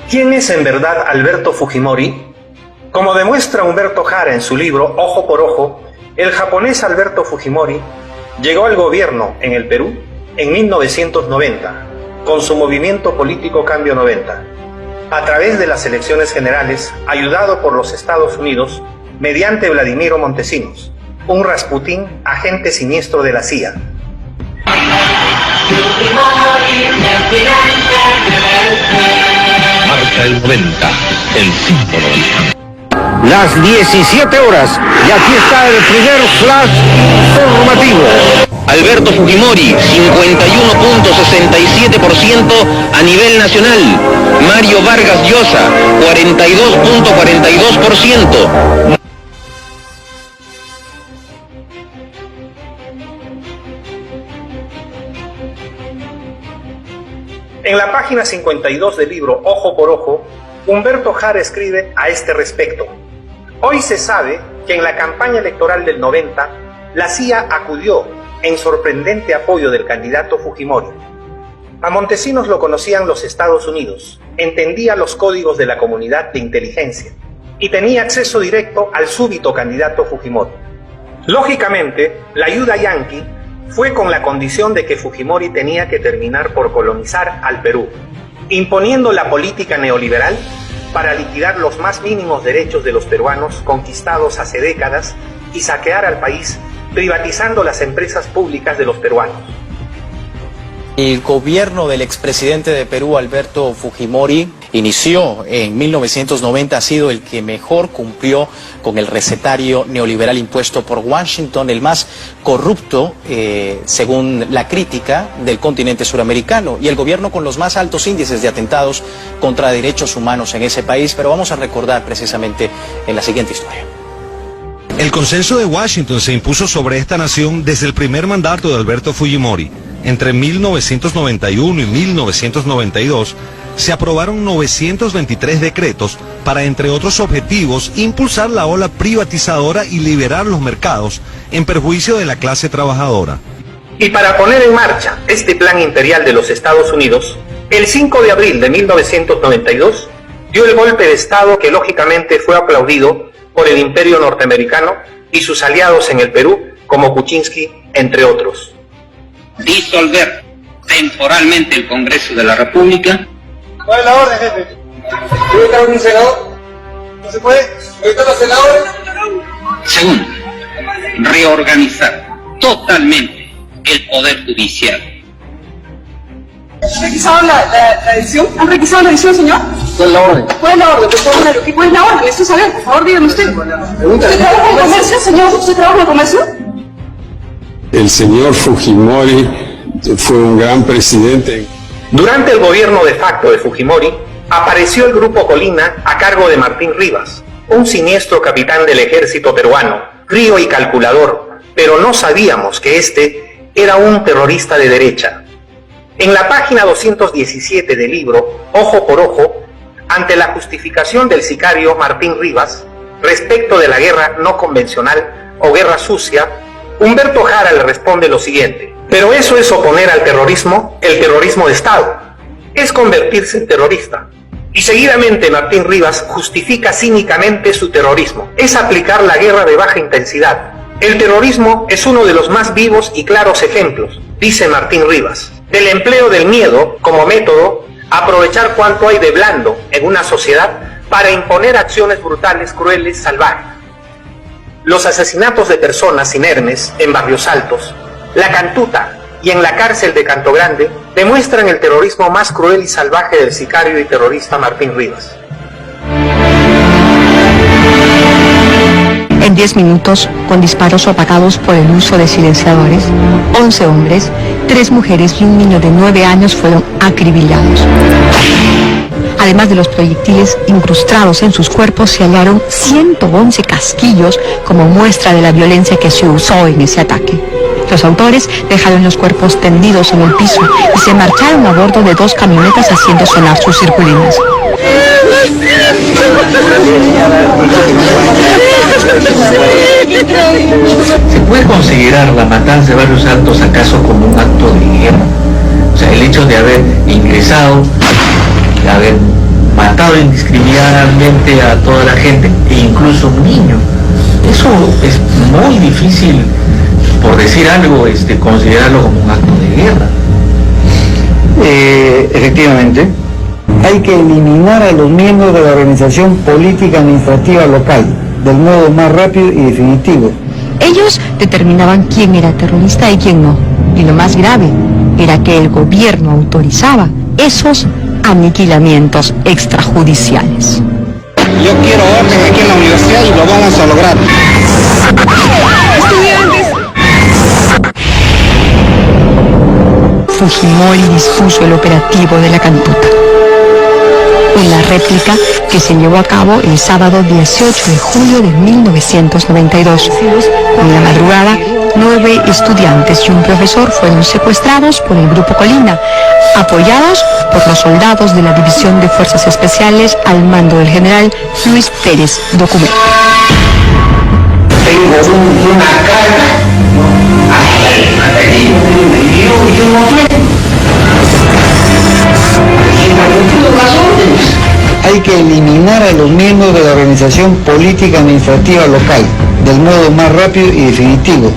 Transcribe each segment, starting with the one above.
¿Quién es en verdad Alberto Fujimori? Como demuestra Humberto Jara en su libro Ojo por Ojo, el japonés Alberto Fujimori llegó al gobierno en el Perú en 1990, con su movimiento político Cambio 90, a través de las elecciones generales, ayudado por los Estados Unidos mediante Vladimiro Montesinos, un Rasputín agente siniestro de la CIA. Marca el 90, el símbolo. Las 17 horas y aquí está el primer flash informativo. Alberto Fujimori, 51.67% a nivel nacional. Mario Vargas Llosa, 42.42%. En la página 52 del libro Ojo por Ojo, Humberto Jara escribe a este respecto: hoy se sabe que en la campaña electoral del 90, la CIA acudió en sorprendente apoyo del candidato Fujimori. A Montesinos lo conocían los Estados Unidos, entendía los códigos de la comunidad de inteligencia y tenía acceso directo al súbito candidato Fujimori. Lógicamente, la ayuda yanqui fue con la condición de que Fujimori tenía que terminar por colonizar al Perú, imponiendo la política neoliberal para liquidar los más mínimos derechos de los peruanos conquistados hace décadas y saquear al país, privatizando las empresas públicas de los peruanos. El gobierno del expresidente de Perú, Alberto Fujimori, inició en 1990, ha sido el que mejor cumplió con el recetario neoliberal impuesto por Washington, el más corrupto, según la crítica, del continente suramericano, y el gobierno con los más altos índices de atentados contra derechos humanos en ese país. Pero vamos a recordar precisamente en la siguiente historia. El consenso de Washington se impuso sobre esta nación desde el primer mandato de Alberto Fujimori. Entre 1991 y 1992 se aprobaron 923 decretos para, entre otros objetivos, impulsar la ola privatizadora y liberar los mercados en perjuicio de la clase trabajadora. Y para poner en marcha este plan imperial de los Estados Unidos, el 5 de abril de 1992 dio el golpe de Estado que lógicamente fue aplaudido por el imperio norteamericano y sus aliados en el Perú, como Kuczynski, entre otros. Disolver temporalmente el Congreso de la República. ¿Cuál es la orden, jefe? ¿Puede estar un senador? ¿No se puede? ¿Puede estar los senadores? Segundo, reorganizar totalmente el Poder Judicial. ¿Han requisado la edición? ¿Han requisado la edición, señor? ¿Cuál es la orden? ¿Cuál es la orden? Por favor, ¿cuál es la orden? Necesito saber, por favor, dígame usted. ¿Usted trabaja en comercio, señor? ¿Usted trabaja en comercio? El señor Fujimori fue un gran presidente. Durante el gobierno de facto de Fujimori, apareció el Grupo Colina a cargo de Martín Rivas, un siniestro capitán del ejército peruano, frío y calculador, pero no sabíamos que este era un terrorista de derecha. En la página 217 del libro Ojo por Ojo, ante la justificación del sicario Martín Rivas respecto de la guerra no convencional o guerra sucia, Humberto Jara le responde lo siguiente: pero eso es oponer al terrorismo, el terrorismo de Estado. Es convertirse en terrorista. Y seguidamente Martín Rivas justifica cínicamente su terrorismo. Es aplicar la guerra de baja intensidad. El terrorismo es uno de los más vivos y claros ejemplos, dice Martín Rivas, del empleo del miedo como método, aprovechar cuanto hay de blando en una sociedad para imponer acciones brutales, crueles, salvajes. Los asesinatos de personas inermes en Barrios Altos, La Cantuta y en la cárcel de Canto Grande demuestran el terrorismo más cruel y salvaje del sicario y terrorista Martín Rivas. En 10 minutos, con disparos opagados por el uso de silenciadores, 11 hombres, 3 mujeres y un niño de 9 años fueron acribillados. Además de los proyectiles incrustados en sus cuerpos, se hallaron 111 casquillos como muestra de la violencia que se usó en ese ataque. Los autores dejaron los cuerpos tendidos en el piso y se marcharon a bordo de 2 camionetas haciendo sonar sus circulinas. ¿Se puede considerar la matanza de Barrios Altos acaso como un acto de guerra? O sea, el hecho de haber ingresado, de haber matado indiscriminadamente a toda la gente, e incluso niños. Eso es muy difícil, por decir algo, considerarlo como un acto de guerra. Efectivamente, hay que eliminar a los miembros de la organización política administrativa local del modo más rápido y definitivo. Ellos determinaban quién era terrorista y quién no. Y lo más grave era que el gobierno autorizaba esos aniquilamientos extrajudiciales. Yo quiero orden aquí en la universidad y lo vamos a lograr. Estudiantes. Fujimori dispuso el operativo de la Cantuta. En la réplica que se llevó a cabo el sábado 18 de julio de 1992. En la madrugada, 9 estudiantes y un profesor fueron secuestrados por el Grupo Colina, apoyados por los soldados de la División de Fuerzas Especiales al mando del general Luis Pérez Documento. Tengo una carga. Hay que eliminar a los miembros de la organización política administrativa local del modo más rápido y definitivo.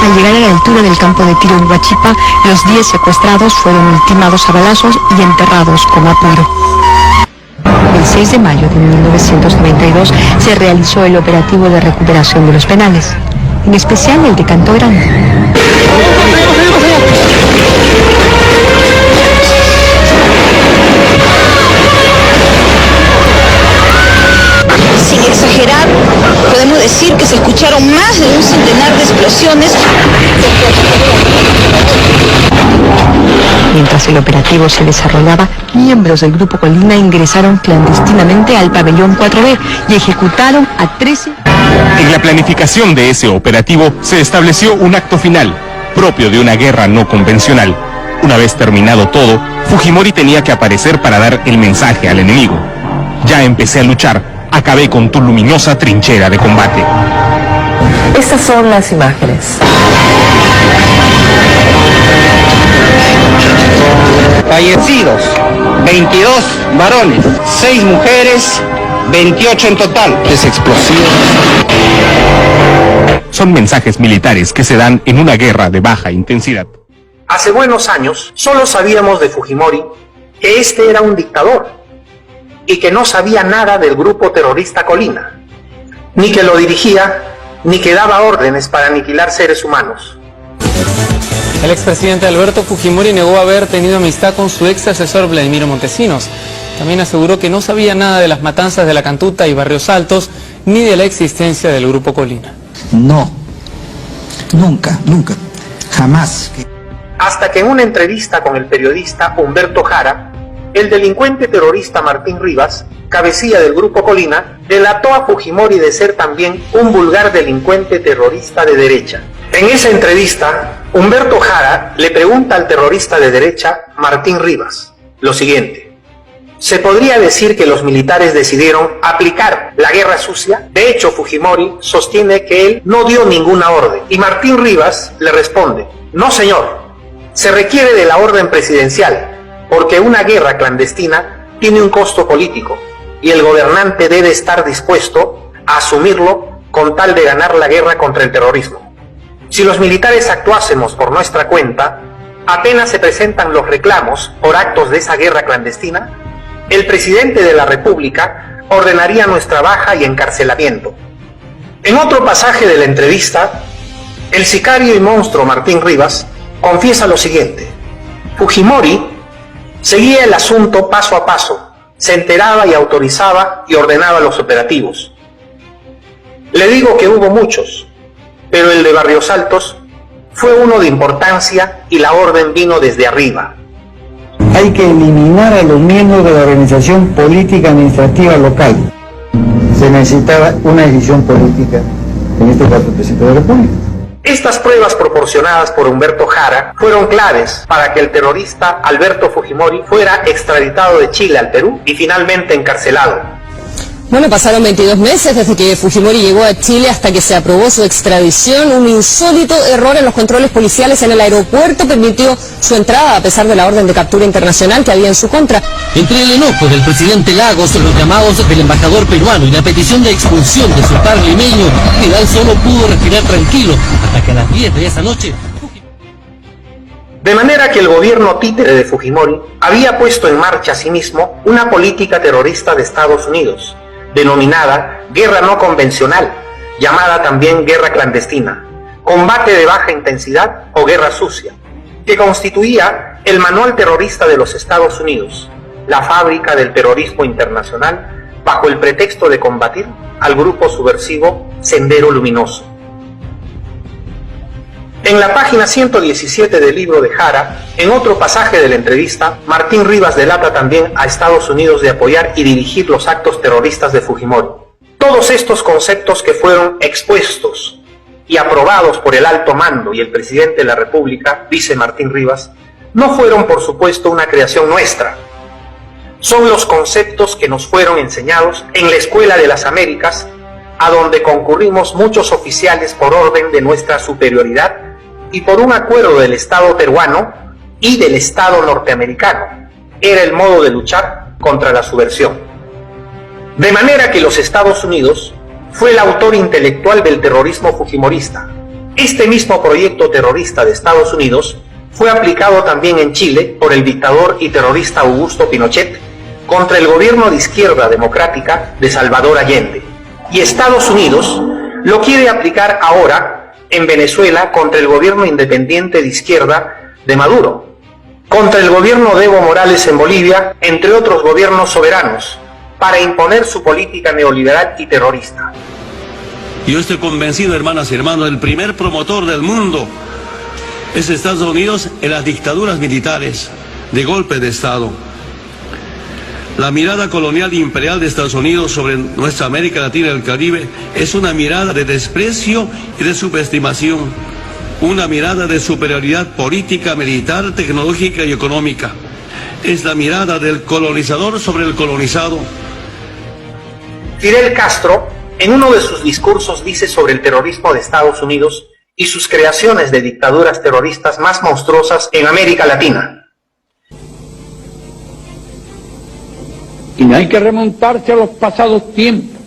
Al llegar a la altura del campo de tiro en Huachipa, los 10 secuestrados fueron ultimados a balazos y enterrados con apuro. El 6 de mayo de 1992 se realizó el operativo de recuperación de los penales, en especial el de Canto Grande. Sin exagerar, podemos decir que se escucharon más de un centenar de explosiones. Mientras el operativo se desarrollaba, miembros del Grupo Colina ingresaron clandestinamente al pabellón 4B y ejecutaron a 13. En la planificación de ese operativo se estableció un acto final, propio de una guerra no convencional. Una vez terminado todo, Fujimori tenía que aparecer para dar el mensaje al enemigo. Ya empecé a luchar, acabé con tu luminosa trinchera de combate. Estas son las imágenes. Fallecidos, 22 varones, 6 mujeres, 28 en total. Es explosivo. Son mensajes militares que se dan en una guerra de baja intensidad. Hace buenos años solo sabíamos de Fujimori que este era un dictador y que no sabía nada del grupo terrorista Colina, ni que lo dirigía, ni que daba órdenes para aniquilar seres humanos. El expresidente Alberto Fujimori negó haber tenido amistad con su ex asesor Vladimiro Montesinos. También aseguró que no sabía nada de las matanzas de la Cantuta y Barrios Altos, ni de la existencia del grupo Colina. No, nunca, jamás. Hasta que en una entrevista con el periodista Humberto Jara, el delincuente terrorista Martín Rivas, cabecilla del grupo Colina, delató a Fujimori de ser también un vulgar delincuente terrorista de derecha. En esa entrevista, Humberto Jara le pregunta al terrorista de derecha, Martín Rivas, lo siguiente: ¿se podría decir que los militares decidieron aplicar la guerra sucia? De hecho, Fujimori sostiene que él no dio ninguna orden. Y Martín Rivas le responde: no señor, se requiere de la orden presidencial, porque una guerra clandestina tiene un costo político y el gobernante debe estar dispuesto a asumirlo con tal de ganar la guerra contra el terrorismo. Si los militares actuásemos por nuestra cuenta, apenas se presentan los reclamos por actos de esa guerra clandestina, el presidente de la República ordenaría nuestra baja y encarcelamiento. En otro pasaje de la entrevista, el sicario y monstruo Martín Rivas confiesa lo siguiente: Fujimori seguía el asunto paso a paso, se enteraba y autorizaba y ordenaba los operativos. Le digo que hubo muchos, pero el de Barrios Altos fue uno de importancia y la orden vino desde arriba. Hay que eliminar a los miembros de la organización política administrativa local. Se necesitaba una decisión política, en este caso el presidente de la República. Estas pruebas proporcionadas por Humberto Jara fueron claves para que el terrorista Alberto Fujimori fuera extraditado de Chile al Perú y finalmente encarcelado. Bueno, pasaron 22 meses desde que Fujimori llegó a Chile hasta que se aprobó su extradición. Un insólito error en los controles policiales en el aeropuerto permitió su entrada a pesar de la orden de captura internacional que había en su contra. Entre el enojo del presidente Lagos, los llamados del embajador peruano y la petición de expulsión de su par limeño, Vidal solo pudo respirar tranquilo hasta que a las 10 de esa noche... De manera que el gobierno títere de Fujimori había puesto en marcha asimismo una política terrorista de Estados Unidos, denominada guerra no convencional, llamada también guerra clandestina, combate de baja intensidad o guerra sucia, que constituía el manual terrorista de los Estados Unidos, la fábrica del terrorismo internacional, bajo el pretexto de combatir al grupo subversivo Sendero Luminoso. En la página 117 del libro de Jara, en otro pasaje de la entrevista, Martín Rivas delata también a Estados Unidos de apoyar y dirigir los actos terroristas de Fujimori. Todos estos conceptos que fueron expuestos y aprobados por el alto mando y el presidente de la República, dice Martín Rivas, no fueron por supuesto una creación nuestra. Son los conceptos que nos fueron enseñados en la Escuela de las Américas, a donde concurrimos muchos oficiales por orden de nuestra superioridad y por un acuerdo del Estado peruano y del Estado norteamericano. Era el modo de luchar contra la subversión. De manera que los Estados Unidos fue el autor intelectual del terrorismo fujimorista. Este mismo proyecto terrorista de Estados Unidos fue aplicado también en Chile por el dictador y terrorista Augusto Pinochet contra el gobierno de izquierda democrática de Salvador Allende. Y Estados Unidos lo quiere aplicar ahora en Venezuela contra el gobierno independiente de izquierda de Maduro, contra el gobierno de Evo Morales en Bolivia, entre otros gobiernos soberanos, para imponer su política neoliberal y terrorista. Yo estoy convencido, hermanas y hermanos, el primer promotor del mundo es Estados Unidos en las dictaduras militares de golpe de Estado. La mirada colonial e imperial de Estados Unidos sobre nuestra América Latina y el Caribe es una mirada de desprecio y de subestimación, una mirada de superioridad política, militar, tecnológica y económica. Es la mirada del colonizador sobre el colonizado. Fidel Castro, en uno de sus discursos, dice sobre el terrorismo de Estados Unidos y sus creaciones de dictaduras terroristas más monstruosas en América Latina. Y no hay que remontarse a los pasados tiempos,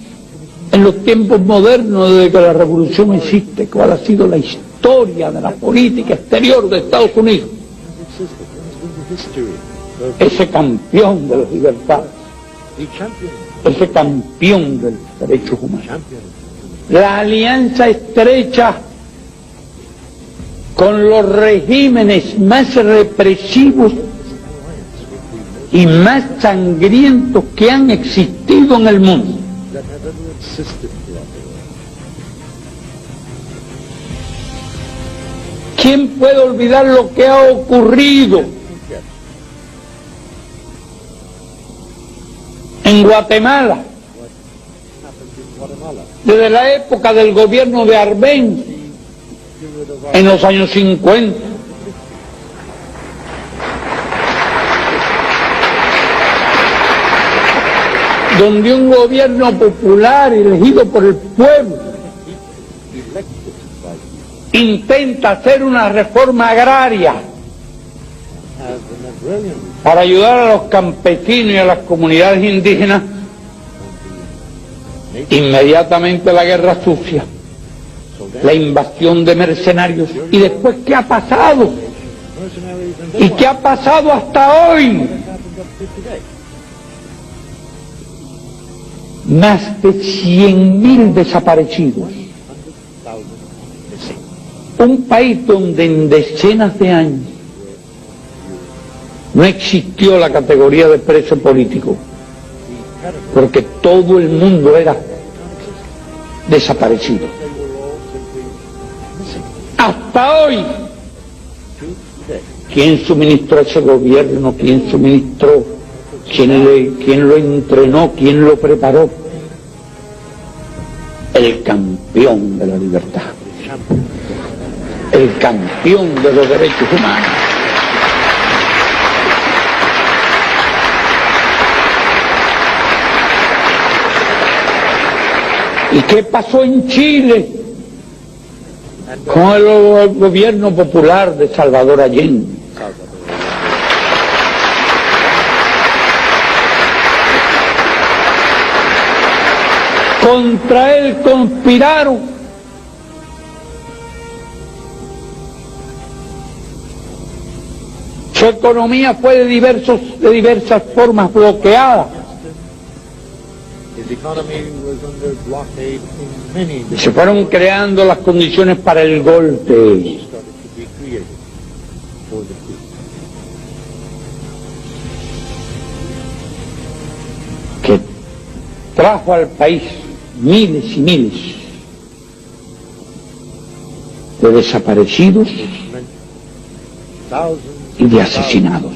en los tiempos modernos desde que la revolución existe, cuál ha sido la historia de la política exterior de Estados Unidos. Ese campeón de las libertades, ese campeón de los derechos humanos. La alianza estrecha con los regímenes más represivos y más sangrientos que han existido en el mundo. ¿Quién puede olvidar lo que ha ocurrido en Guatemala desde la época del gobierno de Arbenz en los años 50? Donde un gobierno popular elegido por el pueblo intenta hacer una reforma agraria para ayudar a los campesinos y a las comunidades indígenas, inmediatamente la guerra sucia, la invasión de mercenarios. ¿Y después qué ha pasado? ¿Y qué ha pasado hasta hoy? Más de 100.000 desaparecidos. Un país donde en decenas de años no existió la categoría de preso político, porque todo el mundo era desaparecido. Hasta hoy, ¿quién suministró ese gobierno? ¿Quién suministró? ¿Quién lo entrenó? ¿Quién lo preparó? El campeón de la libertad, el campeón de los derechos humanos. ¿Y qué pasó en Chile con el gobierno popular de Salvador Allende? Contra él conspiraron. Su economía fue de diversas formas bloqueada. Y se fueron creando las condiciones para el golpe. Que trajo al país miles y miles de desaparecidos y de asesinados.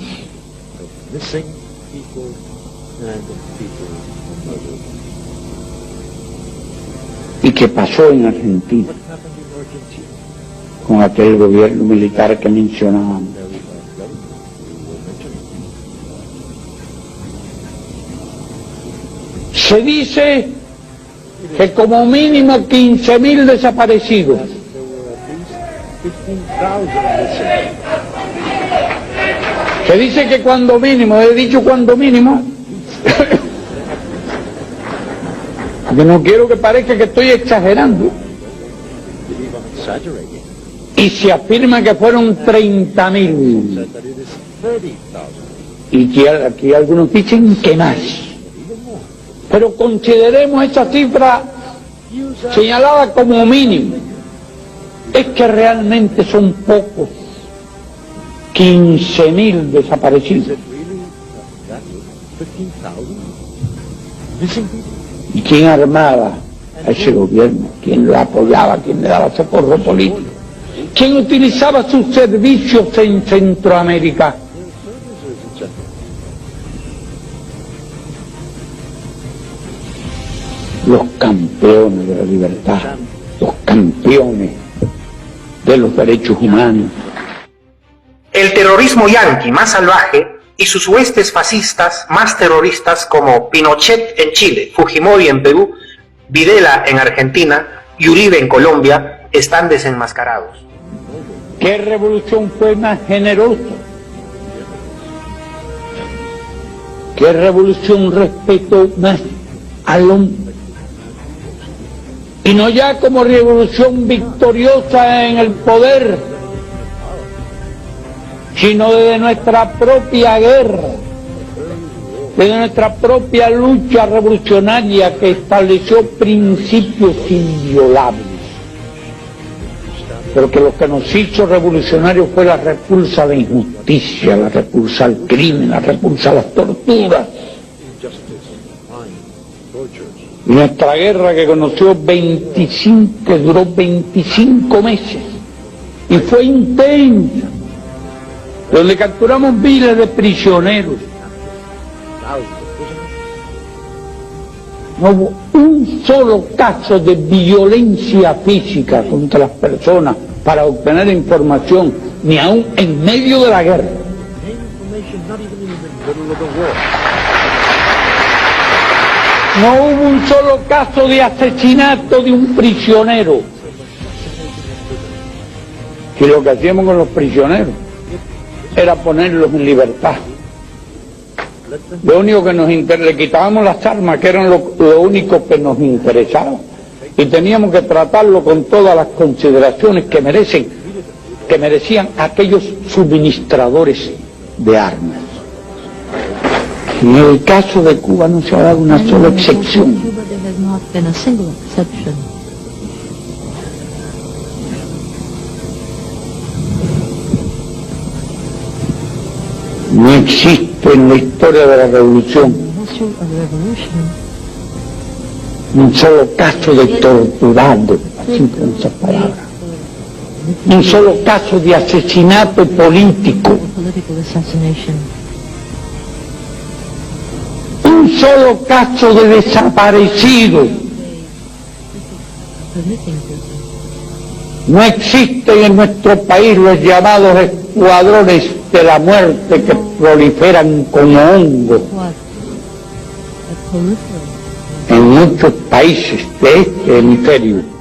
¿Y qué pasó en Argentina con aquel gobierno militar que mencionábamos? Se dice que como mínimo 15.000 desaparecidos. Se dice que cuando mínimo, he dicho cuando mínimo, yo no quiero que parezca que estoy exagerando. Y se afirma que fueron 30.000. Y que aquí algunos dicen que más. Pero consideremos esa cifra señalada como mínimo. Es que realmente son pocos. 15.000 desaparecidos. ¿Y quién armaba a ese gobierno? ¿Quién lo apoyaba? ¿Quién le daba socorro político? ¿Quién utilizaba sus servicios en Centroamérica? Los campeones de la libertad, los campeones de los derechos humanos. El terrorismo yanqui más salvaje y sus huestes fascistas más terroristas como Pinochet en Chile, Fujimori en Perú, Videla en Argentina y Uribe en Colombia están desenmascarados. ¿Qué revolución fue más generosa? ¿Qué revolución respetó más al hombre? Y no ya como revolución victoriosa en el poder, sino desde nuestra propia guerra, desde nuestra propia lucha revolucionaria que estableció principios inviolables. Pero que lo que nos hizo revolucionarios fue la repulsa a la injusticia, la repulsa al crimen, la repulsa a las torturas. Y nuestra guerra que que duró 25 meses y fue intensa, donde capturamos miles de prisioneros. No hubo un solo caso de violencia física contra las personas para obtener información, ni aún en medio de la guerra. No hubo un solo caso de asesinato de un prisionero. Y lo que hacíamos con los prisioneros era ponerlos en libertad. Lo único que le quitábamos las armas, que eran lo único que nos interesaba, y teníamos que tratarlo con todas las consideraciones que merecían aquellos suministradores de armas. En el caso de Cuba no se ha dado una sola excepción. No existe en la historia de la revolución un solo caso de torturado, así con esas palabras, un solo caso de asesinato político, un solo caso de desaparecido. No existen en nuestro país los llamados escuadrones de la muerte que proliferan como hongos. en muchos países de este hemisferio